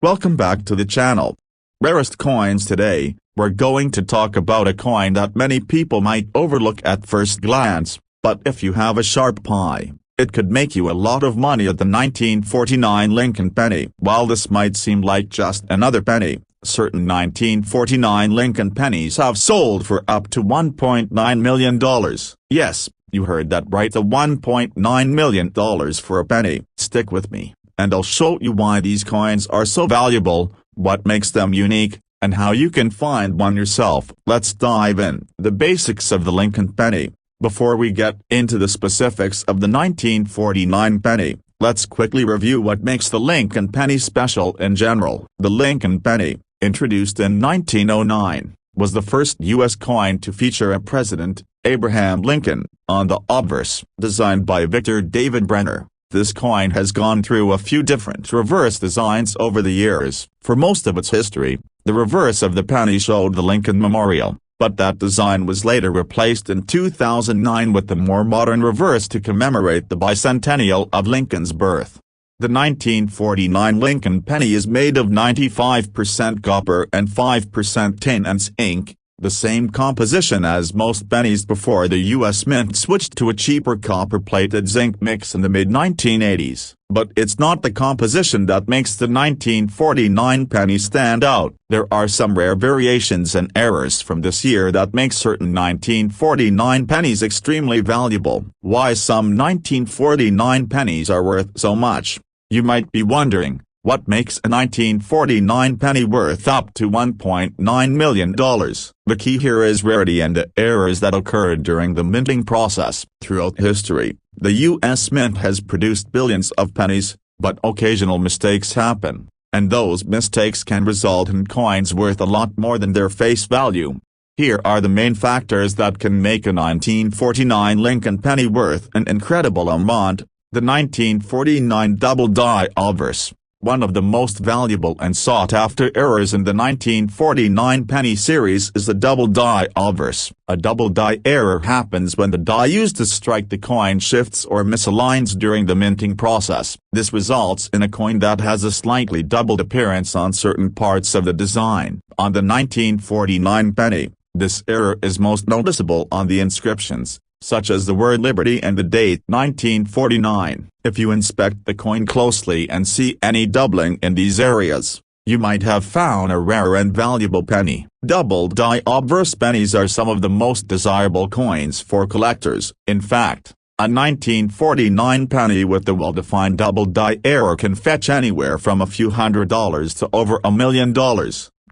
Welcome back to the channel. Rarest coins. Today, we're going to talk about a coin that many people might overlook at first glance, but if you have a sharp eye, it could make you a lot of money. At the 1949 Lincoln penny. While this might seem like just another penny, certain 1949 Lincoln pennies have sold for up to $1.9 million. Yes, you heard that right, the $1.9 million for a penny. Stick with me, and I'll show you why these coins are so valuable, what makes them unique, and how you can find one yourself. Let's dive in. The basics of the Lincoln penny. Before we get into the specifics of the 1949 penny, let's quickly review what makes the Lincoln penny special in general. The Lincoln penny, introduced in 1909, was the first U.S. coin to feature a President, Abraham Lincoln, on the obverse. Designed by Victor David Brenner, this coin has gone through a few different reverse designs over the years. For most of its history, the reverse of the penny showed the Lincoln Memorial, but that design was later replaced in 2009 with the more modern reverse to commemorate the bicentennial of Lincoln's birth. The 1949 Lincoln penny is made of 95% copper and 5% tin and ink, the same composition as most pennies before the U.S. Mint switched to a cheaper copper-plated zinc mix in the mid-1980s. But it's not the composition that makes the 1949 penny stand out. There are some rare variations and errors from this year that make certain 1949 pennies extremely valuable. Why some 1949 pennies are worth so much? You might be wondering, what makes a 1949 penny worth up to $1.9 million? The key here is rarity and the errors that occurred during the minting process. Throughout history, the U.S. Mint has produced billions of pennies, but occasional mistakes happen, and those mistakes can result in coins worth a lot more than their face value. Here are the main factors that can make a 1949 Lincoln penny worth an incredible amount. The 1949 double-die obverse. One of the most valuable and sought-after errors in the 1949 penny series is the double-die obverse. A double-die error happens when the die used to strike the coin shifts or misaligns during the minting process. This results in a coin that has a slightly doubled appearance on certain parts of the design. On the 1949 penny, this error is most noticeable on the inscriptions, such as the word Liberty and the date 1949. If you inspect the coin closely and see any doubling in these areas, you might have found a rare and valuable penny. Double-die obverse pennies are some of the most desirable coins for collectors. In fact, a 1949 penny with the well-defined double-die error can fetch anywhere from a few $100s to over $1 million,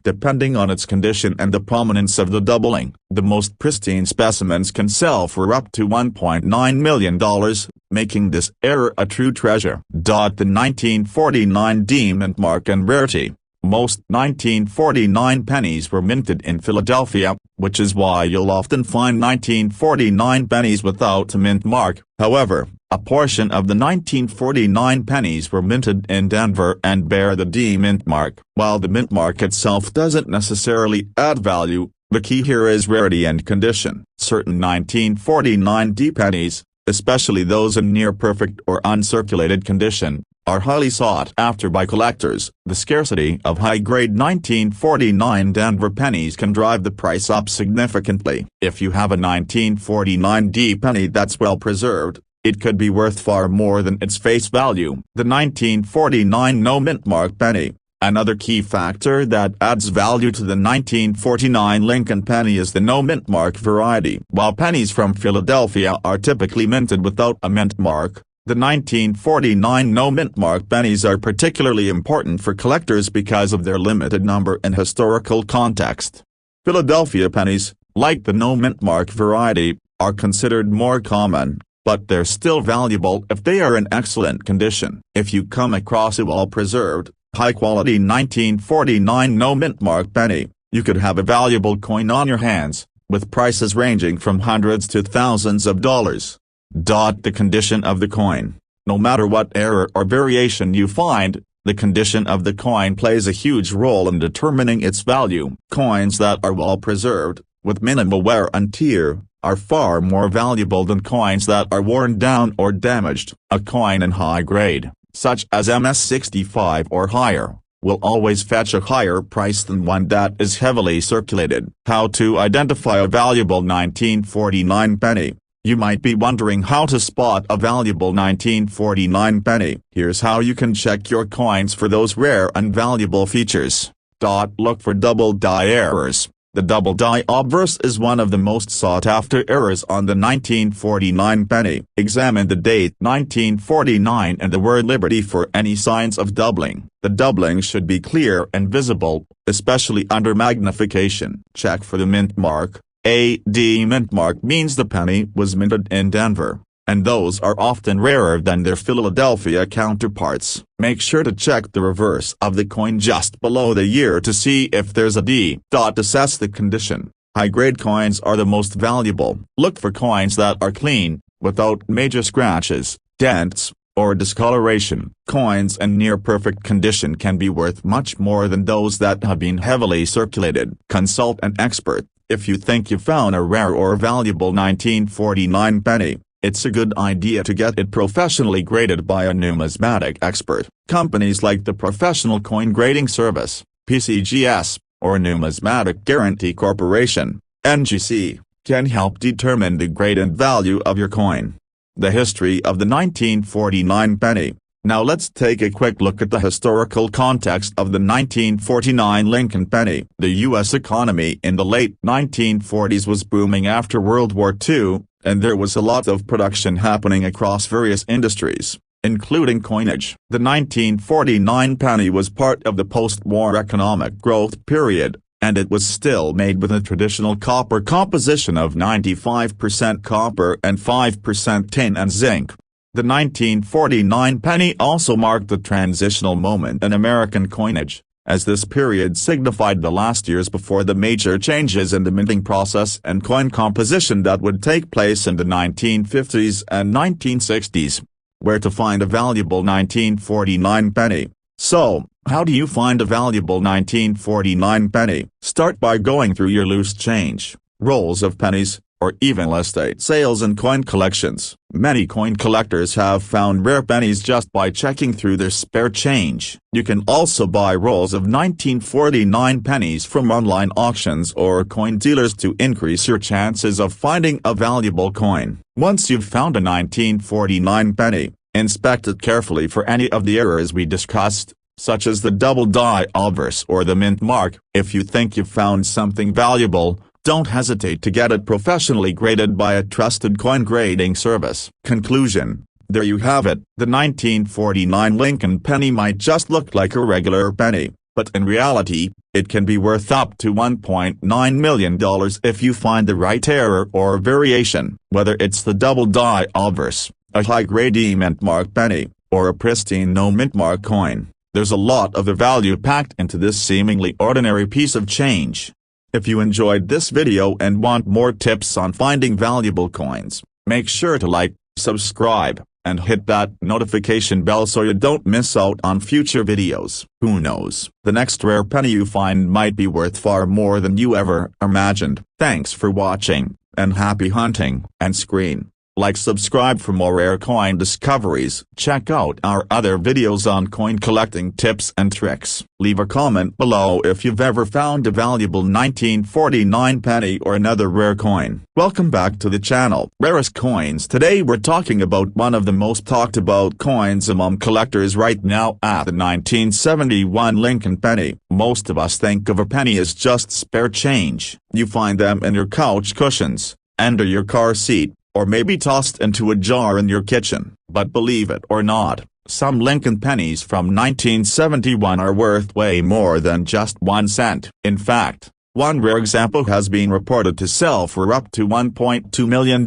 depending on its condition and the prominence of the doubling. The most pristine specimens can sell for up to $1.9 million, making this error a true treasure. The 1949 D mint mark and rarity. Most 1949 pennies were minted in Philadelphia, which is why you'll often find 1949 pennies without a mint mark. However, a portion of the 1949 pennies were minted in Denver and bear the D mint mark. While the mint mark itself doesn't necessarily add value, the key here is rarity and condition. Certain 1949 D pennies, especially those in near-perfect or uncirculated condition, are highly sought after by collectors. The scarcity of high-grade 1949 Denver pennies can drive the price up significantly. If you have a 1949 D penny that's well preserved, it could be worth far more than its face value. The 1949 no mint mark penny. Another key factor that adds value to the 1949 Lincoln penny is the no mint mark variety. While pennies from Philadelphia are typically minted without a mint mark, the 1949 no mint mark pennies are particularly important for collectors because of their limited number and historical context. Philadelphia pennies, like the no mint mark variety, are considered more common, but they're still valuable if they are in excellent condition. If you come across a well-preserved, high-quality 1949 no mint mark penny, you could have a valuable coin on your hands, with prices ranging from hundreds to thousands of dollars. The condition of the coin. No matter what error or variation you find, the condition of the coin plays a huge role in determining its value. Coins that are well preserved, with minimal wear and tear, are far more valuable than coins that are worn down or damaged. A coin in high grade, such as MS-65 or higher, will always fetch a higher price than one that is heavily circulated. How to identify a valuable 1949 penny? You might be wondering how to spot a valuable 1949 penny. Here's how you can check your coins for those rare and valuable features. Look for double die errors. The double die obverse is one of the most sought-after errors on the 1949 penny. Examine the date 1949 and the word liberty for any signs of doubling. The doubling should be clear and visible, especially under magnification. Check for the mint mark. AD mint mark means the penny was minted in Denver, and those are often rarer than their Philadelphia counterparts. Make sure to check the reverse of the coin just below the year to see if there's a D. Assess the condition. High-grade coins are the most valuable. Look for coins that are clean, without major scratches, dents, or discoloration. Coins in near-perfect condition can be worth much more than those that have been heavily circulated. Consult an expert. If you think you found a rare or valuable 1949 penny, it's a good idea to get it professionally graded by a numismatic expert. Companies like the Professional Coin Grading Service, PCGS, or Numismatic Guarantee Corporation, NGC, can help determine the grade and value of your coin. The history of the 1949 penny. Now let's take a quick look at the historical context of the 1949 Lincoln penny. The U.S. economy in the late 1940s was booming after World War II, and there was a lot of production happening across various industries, including coinage. The 1949 penny was part of the post-war economic growth period, and it was still made with a traditional copper composition of 95% copper and 5% tin and zinc. The 1949 penny also marked the transitional moment in American coinage, as this period signified the last years before the major changes in the minting process and coin composition that would take place in the 1950s and 1960s. Where to find a valuable 1949 penny? So, how do you find a valuable 1949 penny? Start by going through your loose change, rolls of pennies, or even estate sales and coin collections. Many coin collectors have found rare pennies just by checking through their spare change. You can also buy rolls of 1949 pennies from online auctions or coin dealers to increase your chances of finding a valuable coin. Once you've found a 1949 penny, inspect it carefully for any of the errors we discussed, such as the double die obverse or the mint mark. If you think you've found something valuable, don't hesitate to get it professionally graded by a trusted coin grading service. Conclusion. There you have it. The 1949 Lincoln penny might just look like a regular penny, but in reality, it can be worth up to $1.9 million if you find the right error or variation. Whether it's the double die obverse, a high-grade mint mark penny, or a pristine no mint mark coin, there's a lot of the value packed into this seemingly ordinary piece of change. If you enjoyed this video and want more tips on finding valuable coins, make sure to like, subscribe, and hit that notification bell so you don't miss out on future videos. Who knows, the next rare penny you find might be worth far more than you ever imagined. Thanks for watching, and happy hunting. And subscribe for more rare coin discoveries. Check out our other videos on coin collecting tips and tricks. Leave a comment below if you've ever found a valuable 1949 penny or another rare coin. Welcome back to the channel. Rarest coins. Today we're talking about one of the most talked about coins among collectors right now, the 1971 Lincoln penny. Most of us think of a penny as just spare change. You find them in your couch cushions, under your car seat, or maybe tossed into a jar in your kitchen. But believe it or not, some Lincoln pennies from 1971 are worth way more than just 1 cent. In fact, one rare example has been reported to sell for up to $1.2 million.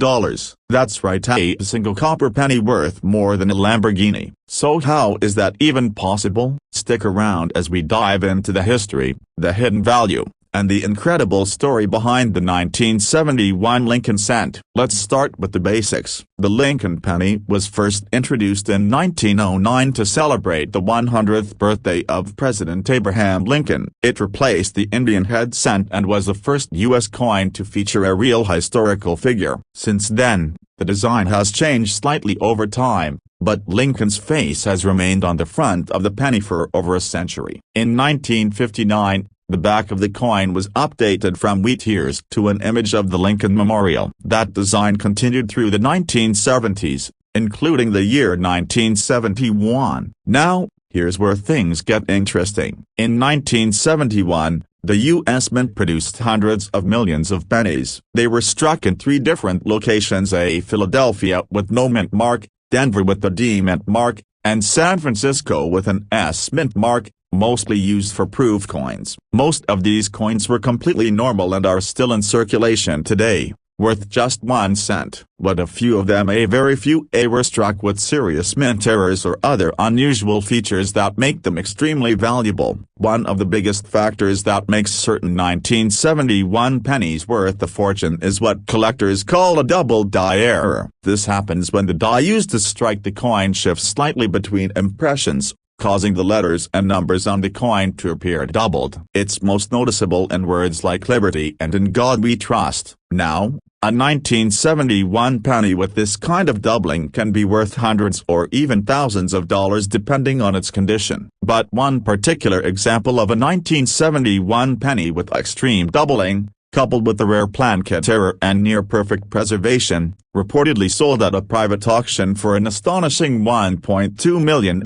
That's right, a single copper penny worth more than a Lamborghini. So how is that even possible? Stick around as we dive into the history, the hidden value, and the incredible story behind the 1971 Lincoln cent. Let's start with the basics. The Lincoln penny was first introduced in 1909 to celebrate the 100th birthday of President Abraham Lincoln. It replaced the Indian head cent and was the first U.S. coin to feature a real historical figure. Since then, the design has changed slightly over time, but Lincoln's face has remained on the front of the penny for over a century. In 1959, the back of the coin was updated from wheat ears to an image of the Lincoln Memorial. That design continued through the 1970s, including the year 1971. Now, here's where things get interesting. In 1971, the U.S. Mint produced hundreds of millions of pennies. They were struck in 3 different locations: A, Philadelphia with no mint mark, Denver with the D mint mark, and San Francisco with an S mint mark, mostly used for proof coins. Most of these coins were completely normal and are still in circulation today, worth just 1 cent. But a few of them, very few, were struck with serious mint errors or other unusual features that make them extremely valuable. One of the biggest factors that makes certain 1971 pennies worth a fortune is what collectors call a double die error. This happens when the die used to strike the coin shifts slightly between impressions, causing the letters and numbers on the coin to appear doubled. It's most noticeable in words like liberty and in God we trust. Now, a 1971 penny with this kind of doubling can be worth hundreds or even thousands of dollars depending on its condition. But one particular example of a 1971 penny with extreme doubling, coupled with the rare planchet error and near-perfect preservation, reportedly sold at a private auction for an astonishing $1.2 million.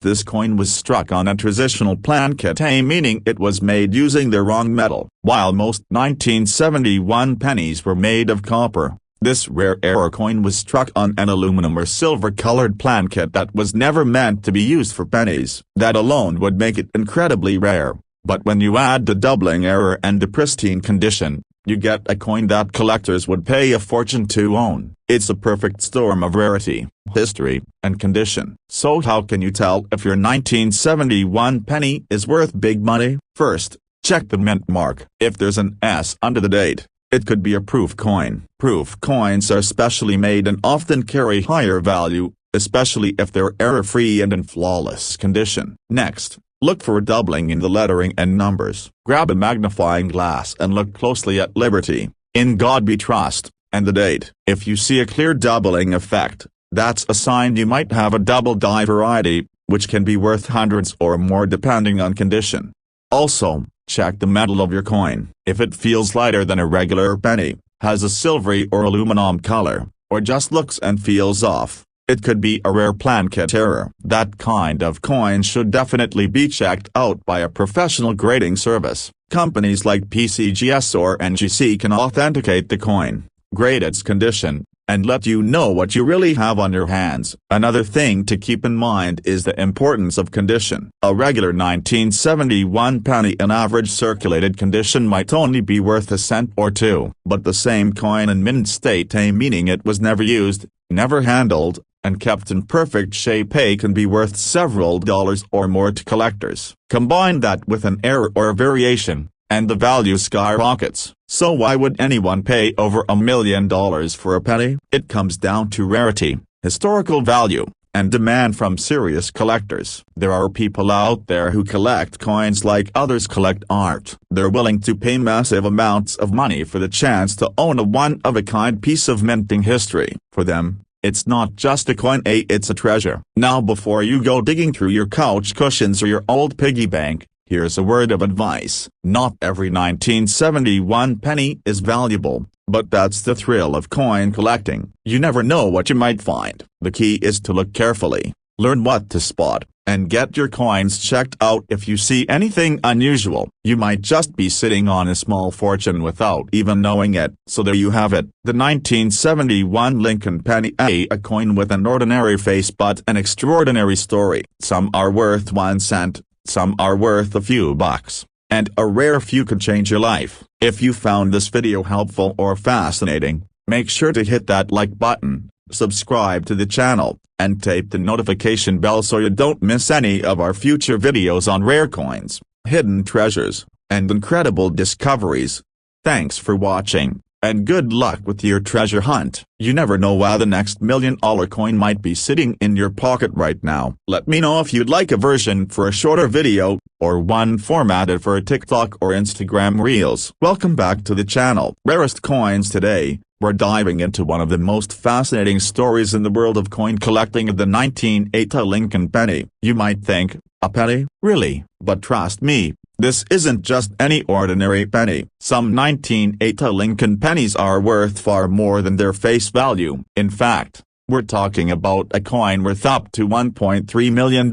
This coin was struck on a transitional planchet, meaning it was made using the wrong metal. While most 1971 pennies were made of copper, this rare error coin was struck on an aluminum or silver-colored planchet that was never meant to be used for pennies. That alone would make it incredibly rare, but when you add the doubling error and the pristine condition, you get a coin that collectors would pay a fortune to own. It's a perfect storm of rarity, history, and condition. So how can you tell if your 1971 penny is worth big money? First, check the mint mark. If there's an S under the date, it could be a proof coin. Proof coins are specially made and often carry higher value, especially if they're error-free and in flawless condition. Next, look for a doubling in the lettering and numbers. Grab a magnifying glass and look closely at Liberty, In God We Trust, and the date. If you see a clear doubling effect, that's a sign you might have a double die variety, which can be worth hundreds or more depending on condition. Also, check the metal of your coin. If it feels lighter than a regular penny, has a silvery or aluminum color, or just looks and feels off, it could be a rare planchet error. That kind of coin should definitely be checked out by a professional grading service. Companies like PCGS or NGC can authenticate the coin, grade its condition, and let you know what you really have on your hands. Another thing to keep in mind is the importance of condition. A regular 1971 penny in average circulated condition might only be worth a cent or two, but the same coin in mint state, meaning it was never used, never handled, and kept in perfect shape, can be worth several dollars or more to collectors. Combine that with an error or a variation, and the value skyrockets. So why would anyone pay over $1 million for a penny? It comes down to rarity, historical value, and demand from serious collectors. There are people out there who collect coins like others collect art. They're willing to pay massive amounts of money for the chance to own a one-of-a-kind piece of minting history. For them, it's not just a coin, it's a treasure. Now before you go digging through your couch cushions or your old piggy bank, here's a word of advice. Not every 1971 penny is valuable, but that's the thrill of coin collecting. You never know what you might find. The key is to look carefully, learn what to spot, and get your coins checked out if you see anything unusual. You might just be sitting on a small fortune without even knowing it. So there you have it, the 1971 Lincoln penny, a coin with an ordinary face but an extraordinary story. Some are worth 1 cent. Some are worth a few bucks, and a rare few could change your life. If you found this video helpful or fascinating, make sure to hit that like button, subscribe to the channel, and tap the notification bell so you don't miss any of our future videos on rare coins, hidden treasures, and incredible discoveries. Thanks for watching, and good luck with your treasure hunt. You never know why the next $1 million coin might be sitting in your pocket right now. Let me know if you'd like a version for a shorter video, or one formatted for a TikTok or Instagram Reels. Welcome back to the channel. Rarest coins today, we're diving into one of the most fascinating stories in the world of coin collecting, the 1980 Lincoln penny. You might think, a penny? Really? But trust me, this isn't just any ordinary penny. Some 1980 Lincoln pennies are worth far more than their face value. In fact, we're talking about a coin worth up to $1.3 million.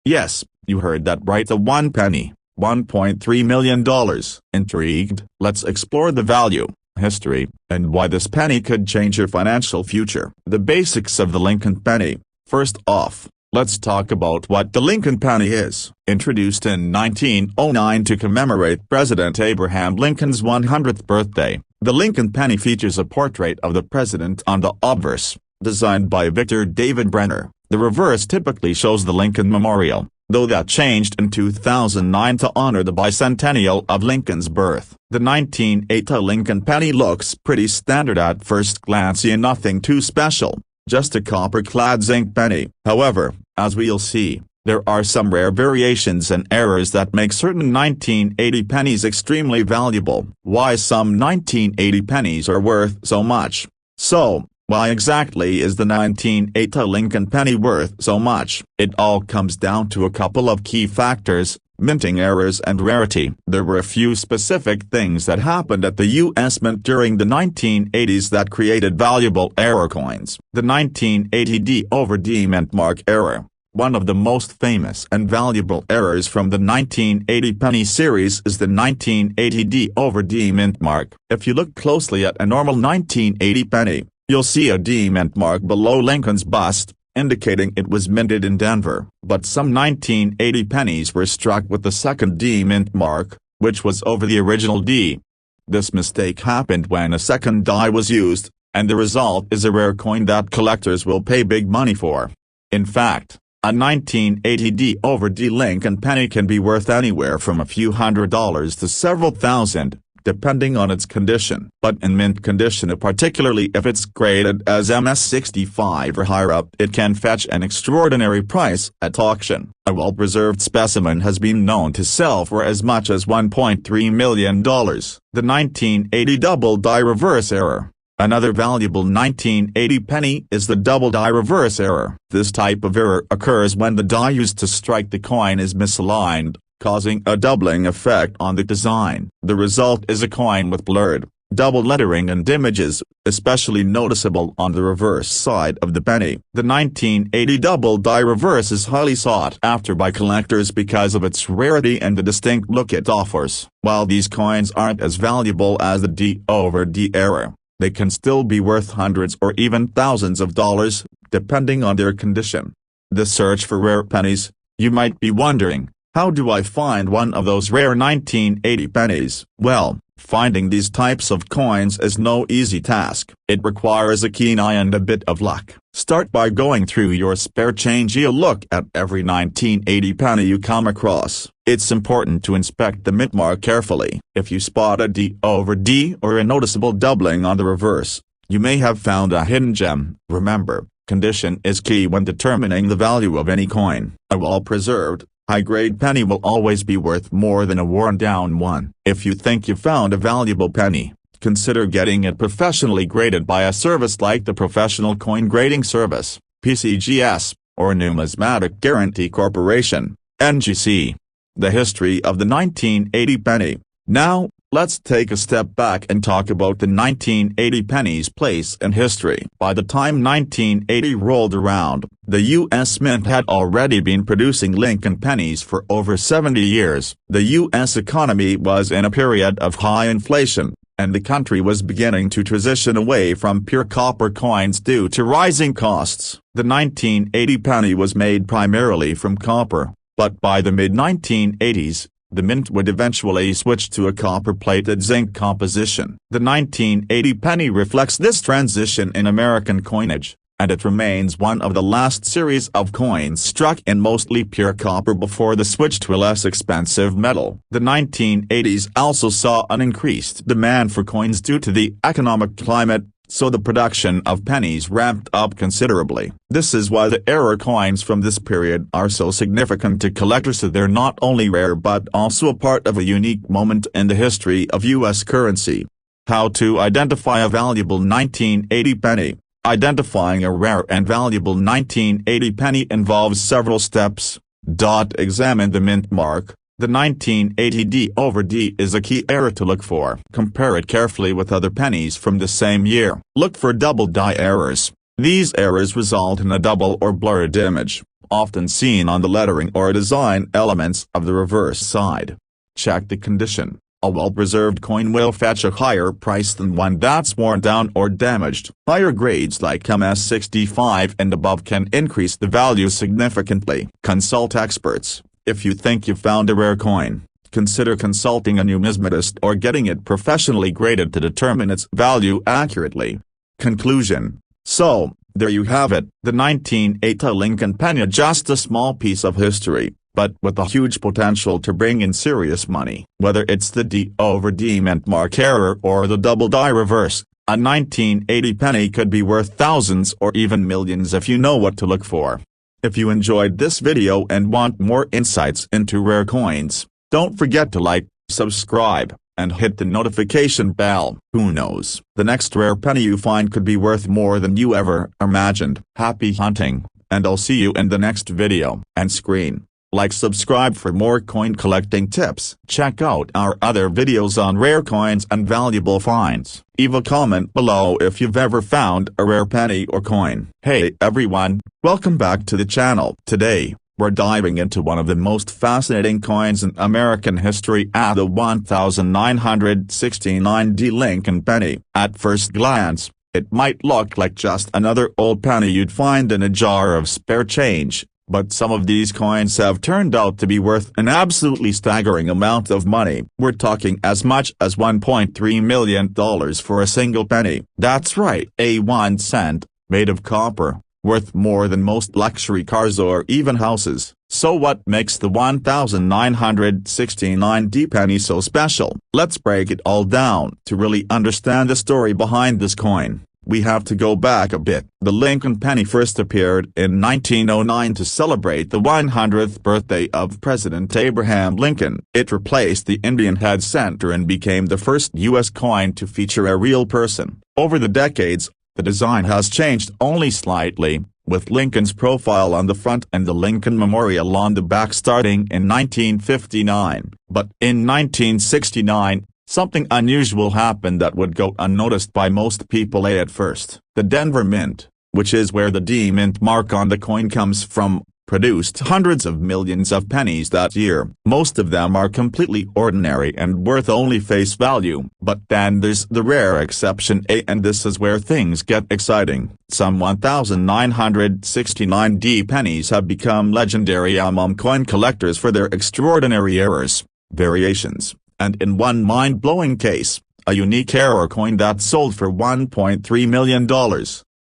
Yes, you heard that right, the one penny. $1.3 million. Intrigued? Let's explore the value, history, and why this penny could change your financial future. The basics of the Lincoln penny. First off, let's talk about what the Lincoln penny is. Introduced in 1909 to commemorate President Abraham Lincoln's 100th birthday, the Lincoln penny features a portrait of the president on the obverse, designed by Victor David Brenner. The reverse typically shows the Lincoln Memorial, though that changed in 2009 to honor the bicentennial of Lincoln's birth. The 1980 Lincoln penny looks pretty standard at first glance, and nothing too special, just a copper-clad zinc penny. However, as we'll see, there are some rare variations and errors that make certain 1980 pennies extremely valuable. Why some 1980 pennies are worth so much. So, why exactly is the 1980 Lincoln penny worth so much? It all comes down to a couple of key factors: minting errors and rarity. There were a few specific things that happened at the U.S. Mint during the 1980s that created valuable error coins. The 1980 D/D mint mark error. One of the most famous and valuable errors from the 1980 penny series is the 1980 D/D mint mark. If you look closely at a normal 1980 penny, you'll see a D mint mark below Lincoln's bust, indicating it was minted in Denver. But some 1980 pennies were struck with the second D mint mark, which was over the original D. This mistake happened when a second die was used, and the result is a rare coin that collectors will pay big money for. In fact, a 1980 D/D Lincoln penny can be worth anywhere from a few $100s to several thousand, depending on its condition. But in mint condition, particularly if it's graded as MS65 or higher up, it can fetch an extraordinary price at auction. A well-preserved specimen has been known to sell for as much as $1.3 million. The 1980 double die reverse error. Another valuable 1980 penny is the double die reverse error. This type of error occurs when the die used to strike the coin is misaligned, causing a doubling effect on the design. The result is a coin with blurred, double lettering and images, especially noticeable on the reverse side of the penny. The 1980 double die reverse is highly sought after by collectors because of its rarity and the distinct look it offers. While these coins aren't as valuable as the D/D error, they can still be worth hundreds or even thousands of dollars, depending on their condition. The search for rare pennies. You might be wondering, how do I find one of those rare 1980 pennies? Well, finding these types of coins is no easy task. It requires a keen eye and a bit of luck. Start by going through your spare change. You'll look at every 1980 penny you come across. It's important to inspect the mint mark carefully. If you spot a D/D or a noticeable doubling on the reverse, you may have found a hidden gem. Remember, condition is key when determining the value of any coin. A well-preserved, high-grade penny will always be worth more than a worn-down one. If you think you found a valuable penny, consider getting it professionally graded by a service like the Professional Coin Grading Service, PCGS, or Numismatic Guarantee Corporation, NGC. The history of the 1980 penny. Now, let's take a step back and talk about the 1980 penny's place in history. By the time 1980 rolled around, the U.S. Mint had already been producing Lincoln pennies for over 70 years. The U.S. economy was in a period of high inflation, and the country was beginning to transition away from pure copper coins due to rising costs. The 1980 penny was made primarily from copper, but by the mid-1980s, the mint would eventually switch to a copper-plated zinc composition. The 1980 penny reflects this transition in American coinage, and it remains one of the last series of coins struck in mostly pure copper before the switch to a less expensive metal. The 1980s also saw an increased demand for coins due to the economic climate, so the production of pennies ramped up considerably. This is why the error coins from this period are so significant to collectors. They're not only rare but also a part of a unique moment in the history of U.S. currency. How to identify a valuable 1980 penny. Identifying a rare and valuable 1980 penny involves several steps. Examine the mint mark. The 1980 D over D is a key error to look for. Compare it carefully with other pennies from the same year. Look for double die errors. These errors result in a double or blurred image, often seen on the lettering or design elements of the reverse side. Check the condition. A well-preserved coin will fetch a higher price than one that's worn down or damaged. Higher grades like MS65 and above can increase the value significantly. Consult experts. If you think you found a rare coin, consider consulting a numismatist or getting it professionally graded to determine its value accurately. Conclusion. So, there you have it, the 1980 Lincoln penny, just a small piece of history, but with a huge potential to bring in serious money. Whether it's the D over D mint mark error or the double die reverse, a 1980 penny could be worth thousands or even millions if you know what to look for. If you enjoyed this video and want more insights into rare coins, don't forget to like, subscribe, and hit the notification bell. Who knows, the next rare penny you find could be worth more than you ever imagined. Happy hunting, and I'll see you in the next video. And screen. Like, subscribe for more coin collecting tips. Check out our other videos on rare coins and valuable finds. Leave a comment below if you've ever found a rare penny or coin. Hey everyone, welcome back to the channel. Today, we're diving into one of the most fascinating coins in American history, the 1969 D Lincoln penny. At first glance, it might look like just another old penny you'd find in a jar of spare change. But some of these coins have turned out to be worth an absolutely staggering amount of money. We're talking as much as $1.3 million for a single penny. That's right, a 1 cent, made of copper, worth more than most luxury cars or even houses. So what makes the 1969 D penny so special? Let's break it all down. To really understand the story behind this coin, we have to go back a bit. The Lincoln penny first appeared in 1909 to celebrate the 100th birthday of President Abraham Lincoln. It replaced the Indian head center and became the first U.S. coin to feature a real person. Over the decades, the design has changed only slightly, with Lincoln's profile on the front and the Lincoln Memorial on the back starting in 1959. But in 1969, something unusual happened that would go unnoticed by most people at first. The Denver Mint, which is where the D mint mark on the coin comes from, produced hundreds of millions of pennies that year. Most of them are completely ordinary and worth only face value. But then there's the rare exception, and this is where things get exciting. Some 1969 D pennies have become legendary among coin collectors for their extraordinary errors, variations, and in one mind-blowing case, a unique error coin that sold for $1.3 million.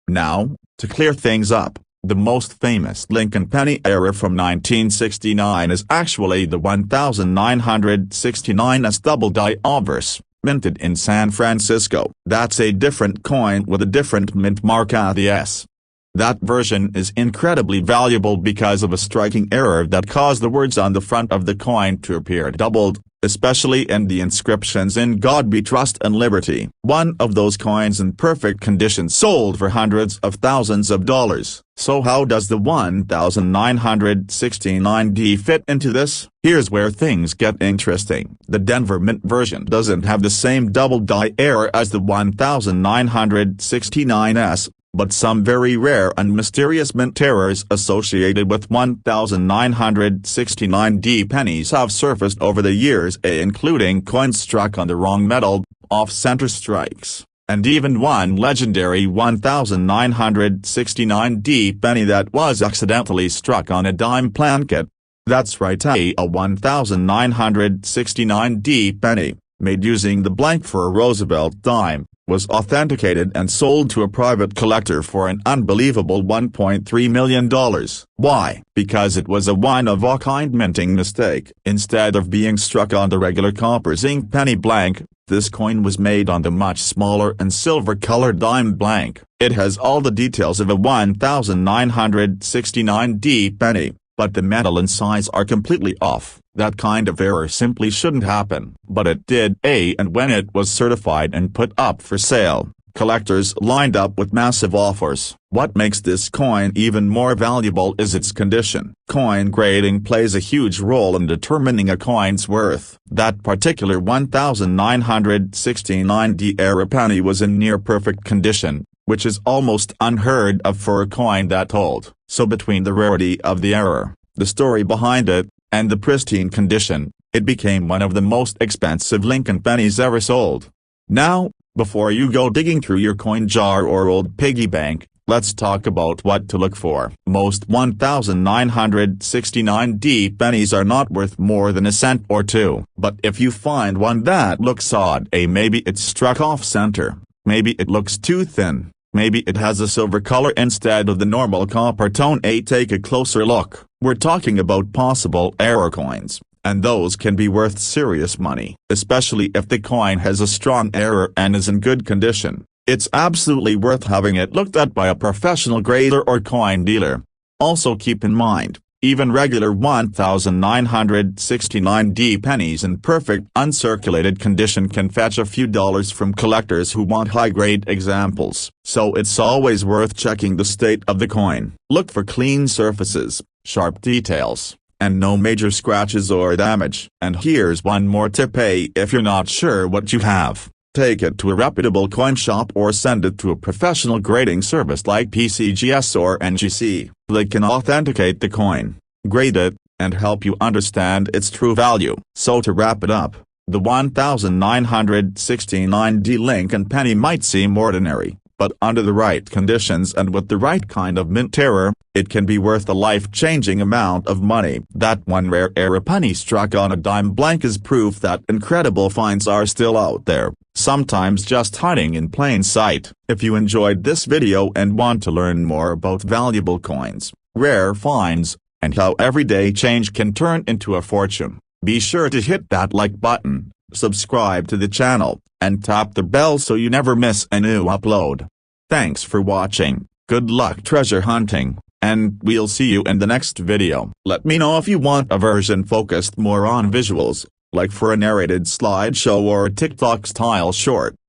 Now, to clear things up, the most famous Lincoln penny error from 1969 is actually the 1969 S double die obverse, minted in San Francisco. That's a different coin with a different mint mark at the S. That version is incredibly valuable because of a striking error that caused the words on the front of the coin to appear doubled, especially in the inscriptions "In God We Trust" and "Liberty." One of those coins in perfect condition sold for hundreds of thousands of dollars. So how does the 1969 D fit into this? Here's where things get interesting. The Denver Mint version doesn't have the same double die error as the 1969 S, but some very rare and mysterious mint errors associated with 1969 D pennies have surfaced over the years, including coins struck on the wrong metal, off-center strikes, and even one legendary 1969 D penny that was accidentally struck on a dime placket. That's right, a 1969 D penny, made using the blank for a Roosevelt dime, was authenticated and sold to a private collector for an unbelievable $1.3 million. Why? Because it was a one-of-a-kind minting mistake. Instead of being struck on the regular copper zinc penny blank, this coin was made on the much smaller and silver-colored dime blank. It has all the details of a 1969 D penny, but the metal and size are completely off. That kind of error simply shouldn't happen. But it did, and when it was certified and put up for sale, collectors lined up with massive offers. What makes this coin even more valuable is its condition. Coin grading plays a huge role in determining a coin's worth. That particular 1969D era penny was in near-perfect condition, which is almost unheard of for a coin that old. So between the rarity of the error, the story behind it, and the pristine condition, it became one of the most expensive Lincoln pennies ever sold. Now, before you go digging through your coin jar or old piggy bank, let's talk about what to look for. Most 1969D pennies are not worth more than a cent or two. But if you find one that looks odd, maybe it's struck off center, maybe it looks too thin, maybe it has a silver color instead of the normal copper tone, take a closer look. We're talking about possible error coins, and those can be worth serious money, especially if the coin has a strong error and is in good condition. It's absolutely worth having it looked at by a professional grader or coin dealer. Also keep in mind, even regular 1969D pennies in perfect uncirculated condition can fetch a few dollars from collectors who want high-grade examples. So it's always worth checking the state of the coin. Look for clean surfaces, sharp details, and no major scratches or damage. And here's one more tip: if you're not sure what you have, take it to a reputable coin shop or send it to a professional grading service like PCGS or NGC. They can authenticate the coin, grade it, and help you understand its true value. So to wrap it up, the 1969D Lincoln penny might seem ordinary, but under the right conditions and with the right kind of mint error, it can be worth a life-changing amount of money. That one rare era penny struck on a dime blank is proof that incredible finds are still out there, sometimes just hiding in plain sight. If you enjoyed this video and want to learn more about valuable coins, rare finds, and how everyday change can turn into a fortune, be sure to hit that like button, subscribe to the channel, and tap the bell so you never miss a new upload. Thanks for watching, good luck treasure hunting, and we'll see you in the next video. Let me know if you want a version focused more on visuals, like for a narrated slideshow or a TikTok-style short.